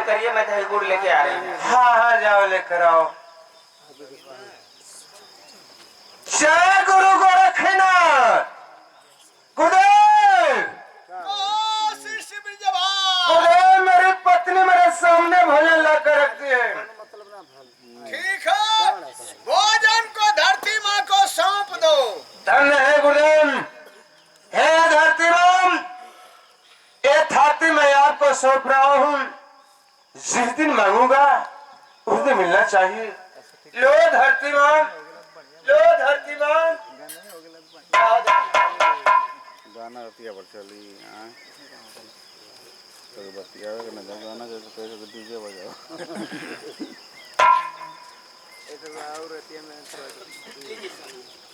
करिए, मैं दही गुड़ लेके आ रही हूँ। हाँ हाँ जाओ लेकर आओ। जय गुरु गोरखनाथ। गुरुदेव गुरुदेव, मेरी पत्नी मेरे सामने भोजन लाकर रख दिए। ठीक है, भोजन को धरती माँ को सौंप दो। धन्य है गुरुदेव। हे धरती माँ, ये थाती मैं आपको सौंप रहा हूँ। जिस दिन मांगूंगा उस दिन मिलना चाहिए। लो धरती माँ, लो धरती माँ। गाना रतिया पर चली तो बतिया ना गाना जैसे कैसे डीजे बजाओ।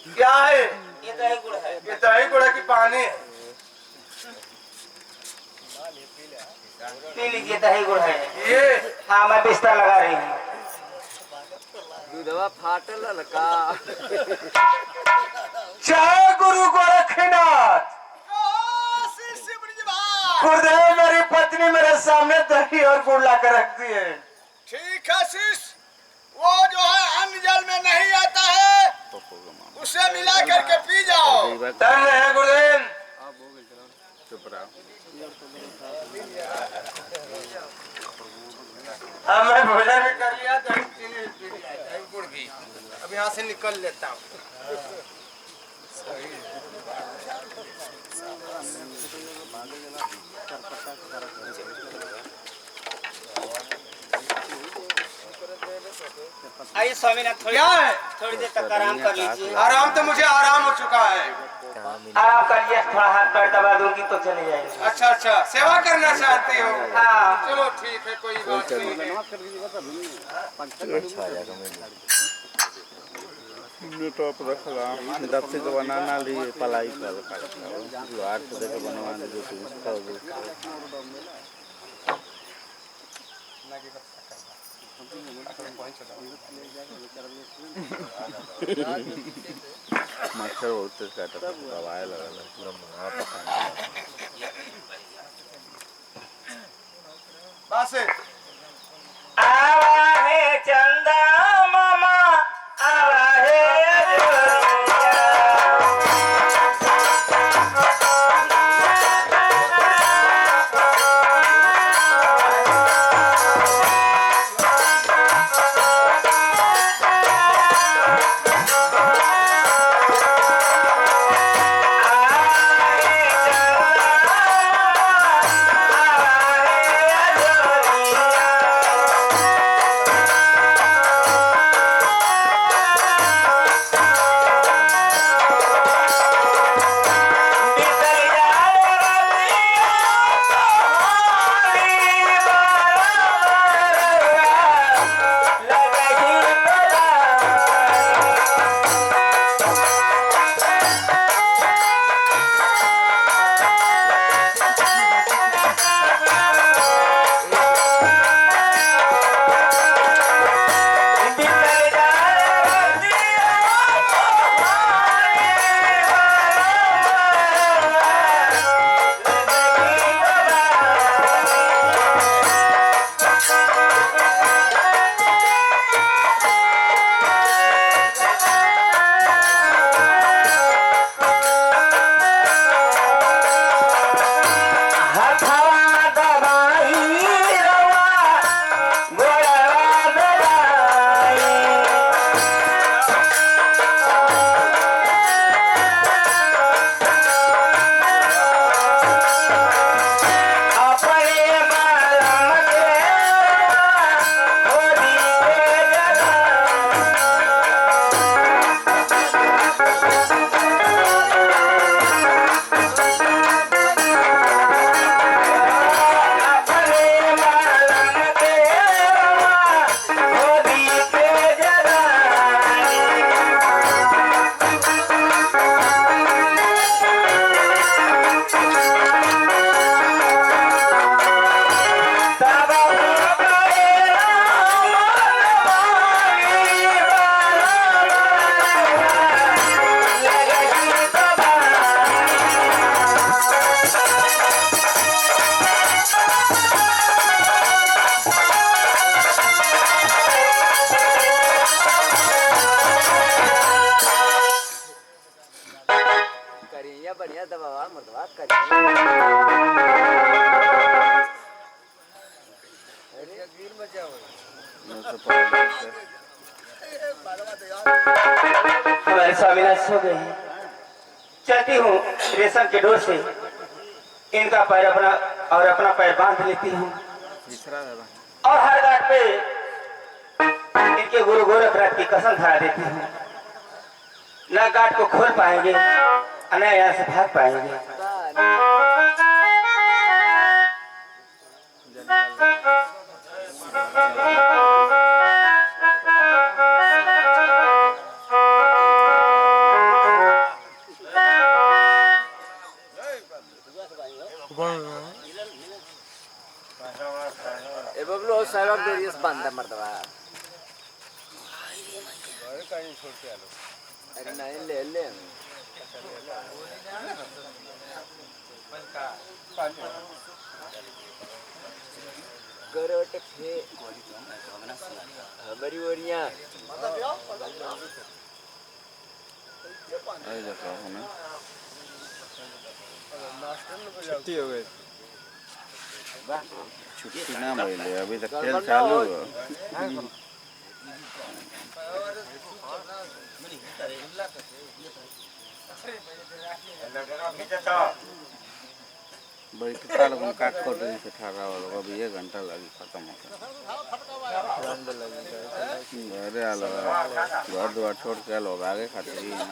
क्या है? ये दही गुड़ है। ये दही गुड़ की पानी है। पी लीजिए, दही गुड़ है ये हाँ, मैं बिस्तर लगा रही हूँ। दूधवा फाटल लका। जय गुरु गोरखनाथ। गुरुदेव, मेरी पत्नी मेरे सामने दही और गुड़ लाकर रख दिए। ठीक है शिष्य, वो जो है अन्न जल में नहीं आता है, उसे मिला करके पी जाओ। धन्य है गुरुदेव। चुप रहो। हाँ, मैं भोजन भी कर लिया, दही पी लिया, दही गुड़ भी। अब यहाँ से निकल लेता हूँ। आइए स्वामीनाथ, क्या है? थोड़ी देर तक आराम कर लीजिए। आराम तो मुझे आराम हो चुका है। आराम करिए, थोड़ा हाथ पैर दबा दूंगी तो चले जाएंगे। अच्छा अच्छा, सेवा करना चाहती हो? हाँ। चलो ठीक है, कोई बात नहीं है। टॉप रखला दफ्ती तो बनाना ली पलाई कर जुआर तो देके बनवाने जो मच्छर बहुत काटता दवाई लगा पूरा मुंह पकाने बस आवा है चंदा मामा, आवा है बढ़िया बढ़िया दबावा मर्दवा कर गिर मचा हो हमारे स्वामीनाथ सो गए हैं। चलती हूँ रेशम के डोर से इनका पैर अपना पैर बांध लेती हूँ और हर घाट पे इनके गुरु गोरखनाथ की कसम धरा देती हूँ। न घाट को खोल पाएंगे न यहाँ से भाग पाएंगे। ए बबलू सारा बेरियस बंदा मर्दवा अरे नहीं ले ले करोट फे हमारी ओरिया अरे देखो हमें छुट्टी हो गई छुट्टी ना मिले अभी तक खेल चालू है बड़ी कितना लोगों काट कर रही से ठहरा हुआ अभी 1 घंटा लगी खत्म होकर अरे आलो घर द्वार छोड़ के लोग आगे खाते ही ना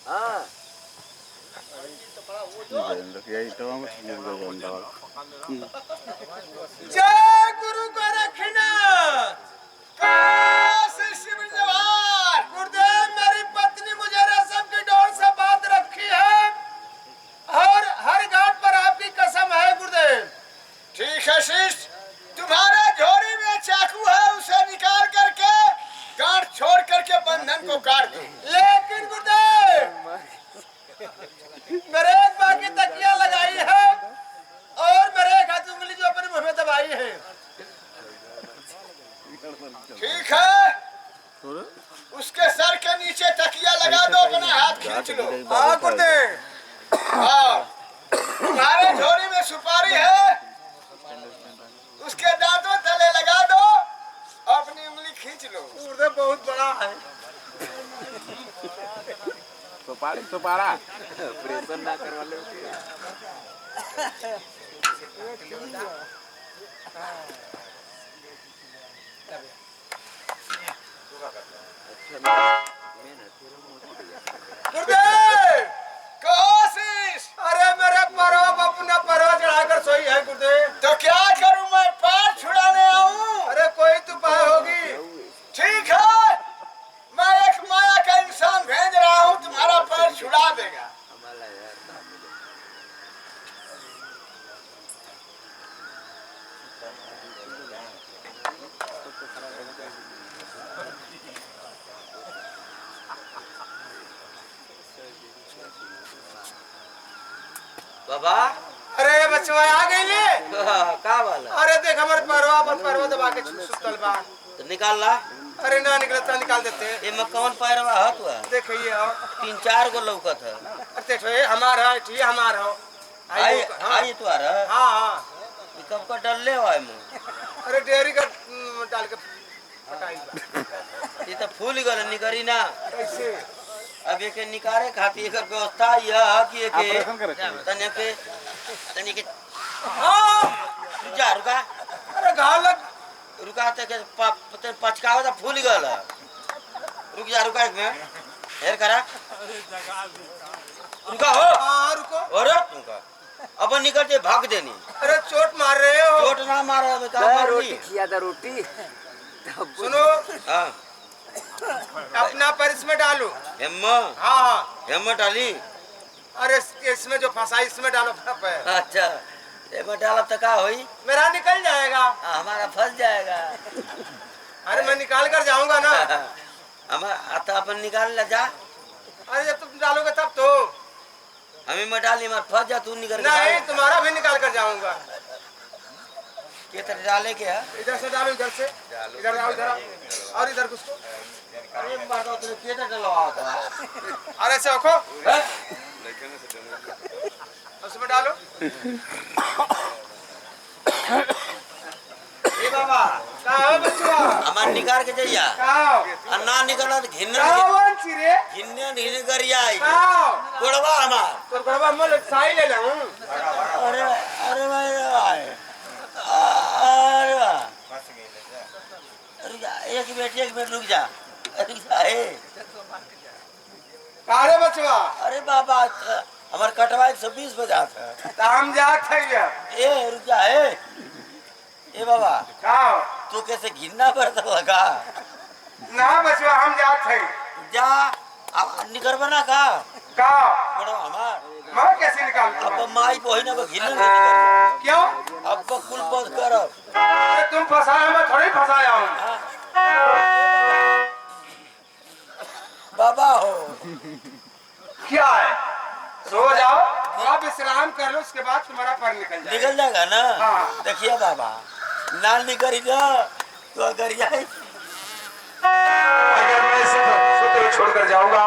हाँ यही तो हम जय गुरु गोरखनाथ काशी शिव जवाहर। गुरुदेव मेरी पत्नी मुझे रेशम की डोर से बांध रखी है और हर घाट पर आपकी कसम है गुरुदेव। ठीक है शिष्य, तुम्हारे झोरी में चाकू है, उसे निकाल करके गांठ छोड़ करके बंधन को काट दो। लेकिन गुरुदेव मेरे एक बाकी तकिया लगाई है और मेरे एक हाथ उंगली जो अपने मुंह में दबाई है। ठीक है, उसके सर के नीचे तकिया लगा दो, अपना हाथ खींच लो। हाँ गुरुदेव। हाँ, तुम्हारे झोरी में सुपारी है, उसके दांतों तले लगा दो, अपनी उंगली खींच लो। गुरुदेव बहुत बड़ा है। सुपारा ऑपरेशन ना करवा ले गुरुदेव कोशिश, अरे मेरे पर्व अपना पर्व चढ़ाकर सोई है गुरुदेव। तो क्या करूं मैं, पैर छुड़ाने आऊं? अरे कोई तो उपाय होगी। ठीक है, मैं एक माया का इंसान भेज रहा हूं, तुम्हारा पैर छुड़ा देगा। बाबा अरे बचवा आ गई ले। का वाला अरे देख हमारे परवा पर परवा दबा के सुतल बा। तो निकाल ला। अरे ना निकलता निकाल देते। ये में कौन पैरवा है तू? देखिए आओ 3-4 गो लौकत है। अरे ठे हमारा है, ठीक हमारा हो। आई आई तू आ रहा। हाँ हाँ। ये कब का डल्ले हुआ है मुंह? अरे डेयरी का डाल के पटाई बा। ये तो फूल गल निकरी ना। कैसे? अब एक निकारे खाती एक व्यवस्था यह है कि एक तने के हाँ जा रुका। अरे घाव लग। रुका ते पचकावा था फूल गल। रुक जा रुका एक मिनट हेर करा रुका हो। हाँ रुको। और तुमका अब निकल के भाग देनी। अरे चोट मार रहे हो। चोट ना मारा मैं काम मार रोटी दी। खिया था रोटी सुनो हां अपना पर इसमें डालो। हेम्मा हाँ हाँ। हेम्मा डाली। अरे इसमें जो फंसा इसमें डालो अपना पैर। अच्छा हेम्मा डाला तो का होई? मेरा निकल जाएगा। हमारा फंस जाएगा। अरे मैं निकाल कर जाऊंगा ना। हमारा आता अपन निकाल ले जा। अरे जब तुम डालोगे तब तो। हमें मत डाली मत फंस जा तू निकल के नहीं जाओ। तुम्हारा भी निकाल कर जाऊंगा। कितने डाले के है? इधर से डालो, इधर से इधर आओ, इधर आओ, और इधर कुछ अरे मारो तो कितने डलवा था? अरे ऐसे रखो, उसमें डालो। ए बाबा कहाँ हो बच्चों? हमार निकाल के जाइया कहाँ हो? अन्ना निकला तो कहाँ वन चिरे? घिन्ने कर आई कहाँ हो? गोड़वा हमार तो गड़बा मैं साई ले लाऊं। अरे अरे भाई अरे वाह रुक जा एक मिनट रुक जा कहाँ रे बच्चवा? अरे बाबा हमार कटवाई 26 बजा था तो हम जात है ये। ए रुक जा ए बाबा कहाँ हो? तू कैसे घिन्ना पर तो लगा ना बच्चवा, हम जात है। जा निकर बना का कहाँ हो? बड़ो हमार मैं कैसे निकालता अब हूँ? माई बहिन अब घिन्ना नहीं निकल क्यों? अब कुल बंद करब अरे तुम फंसाया, मैं थोड़ी फंसाया हूँ। बाबा हो क्या है? सो जाओ, आप विश्राम कर लो, उसके बाद तुम्हारा पर निकल जाएगा। निकल जाएगा ना हाँ। देखिए बाबा नाल निकल जा तो अगर जाए अगर मैं सोते हुए छोड़कर जाऊंगा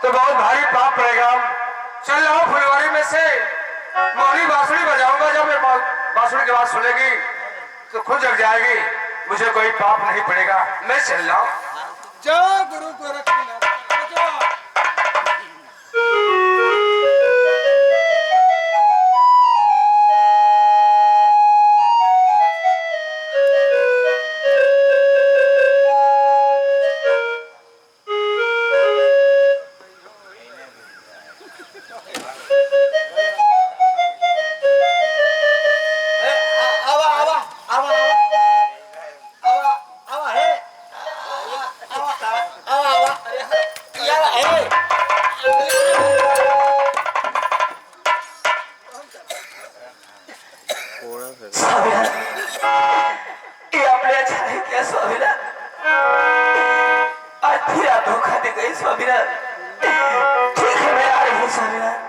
तो बहुत भारी पाप पड़ेगा। चल जाओ, फुलवारी में से मोहनी बांसुरी बजाऊंगा। जब मैं बांसुरी की बात सुनेगी तो खुद जग जाएगी, मुझे कोई पाप नहीं पड़ेगा। मैं चल रहा हूँ। जय गुरु गोरखनाथ। ये अपने अच्छा है क्या स्वामीनाथ? आज फिर आप धोखा दे गई स्वामीनाथ। ठीक है, मैं आ रही हूँ स्वामीनाथ।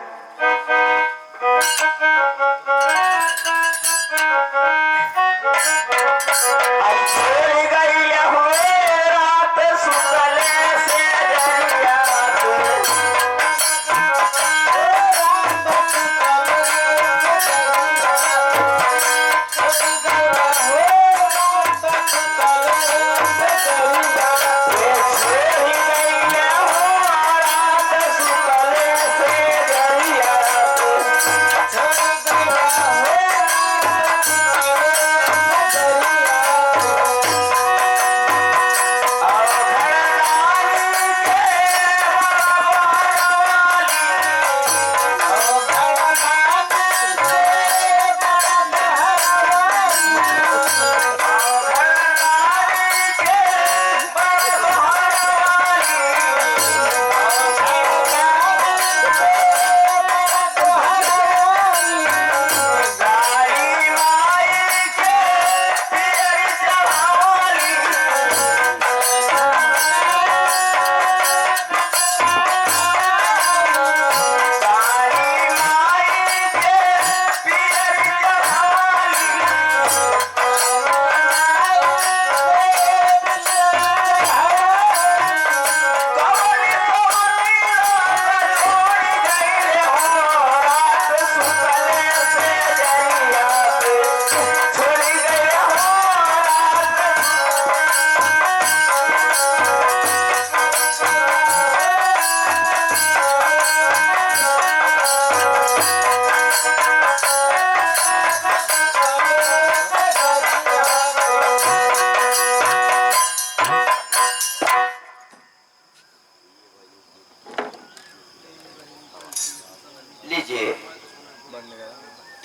लीजिए,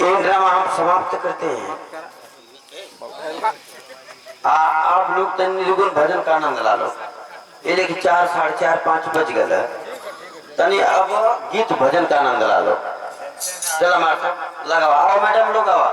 ये ड्रामा हम समाप्त करते हैं। आप लोग तनी दुगुन भजन का आनंद ला लो। ये लेकिन 4, 4:30, 5 बज गए तनी अब गीत भजन का आनंद ला लो। चलो मास्टर लगाओ, आओ मैडम लोग आओ।